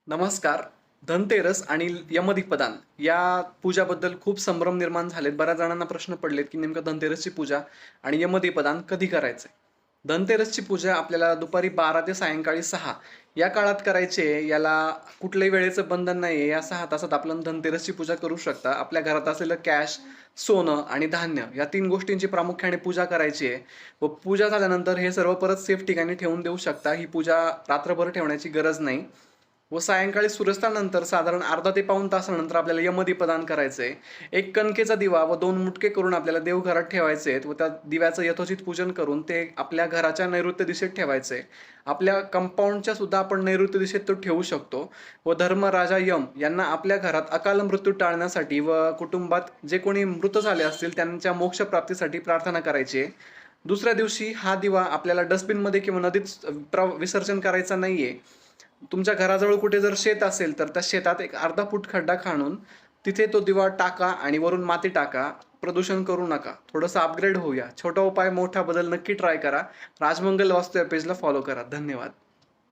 नमस्कार. धनतेरस आणि यमदीपदान या पूजाबद्दल खूप संभ्रम निर्माण झालेत. बऱ्याच जणांना प्रश्न पडलेत, की नेमकं धनतेरसची पूजा आणि यमदीपदान कधी करायचंय? धनतेरसची पूजा आपल्याला दुपारी 12 ते सायंकाळी 6 या काळात करायची आहे. याला कुठल्याही वेळेचं बंधन नाहीये. या 6 तासात आपण धनतेरसची पूजा करू शकता. आपल्या घरात असलेलं कॅश, सोनं आणि धान्य या 3 गोष्टींची प्रामुख्याने पूजा करायची आहे. व पूजा झाल्यानंतर हे सर्व परत सेफ ठिकाणी ठेवून देऊ शकता. ही पूजा रात्रभर ठेवण्याची गरज नाही. व सायंकाळी सूर्यास्तानंतर साधारण अर्धा ते पाऊण तासानंतर आपल्याला यमदीपदान करायचंय. एक कणकेचा दिवा व 2 मुटके करून आपल्याला देवघरात ठेवायचे आहेत व त्या दिव्याचं यथोचित पूजन करून ते आपल्या घराच्या नैऋत्य दिशेत ठेवायचंय. आपल्या कंपाऊंडच्या सुद्धा आपण नैऋत्य दिशेत तो ठेवू शकतो. व धर्मराजा यम यांना आपल्या घरात अकाल मृत्यू टाळण्यासाठी व कुटुंबात जे कोणी मृत झाले असतील त्यांच्या मोक्षप्राप्तीसाठी प्रार्थना करायची आहे. दुसऱ्या दिवशी हा दिवा आपल्याला डस्टबिनमध्ये किंवा नदीत विसर्जन करायचा नाहीये. तुमच्या घराजवळ कुठे जर शेत असेल तर त्या शेतात एक अर्धा फूट खड्डा खणून तिथे तो दिवा टाका आणि वरून माती टाका. प्रदूषण करू नका. थोडंसं अपग्रेड होऊया. छोटा उपाय मोठा बदल नक्की ट्राय करा. राजमंगल वास्तू या पेजला फॉलो करा. धन्यवाद.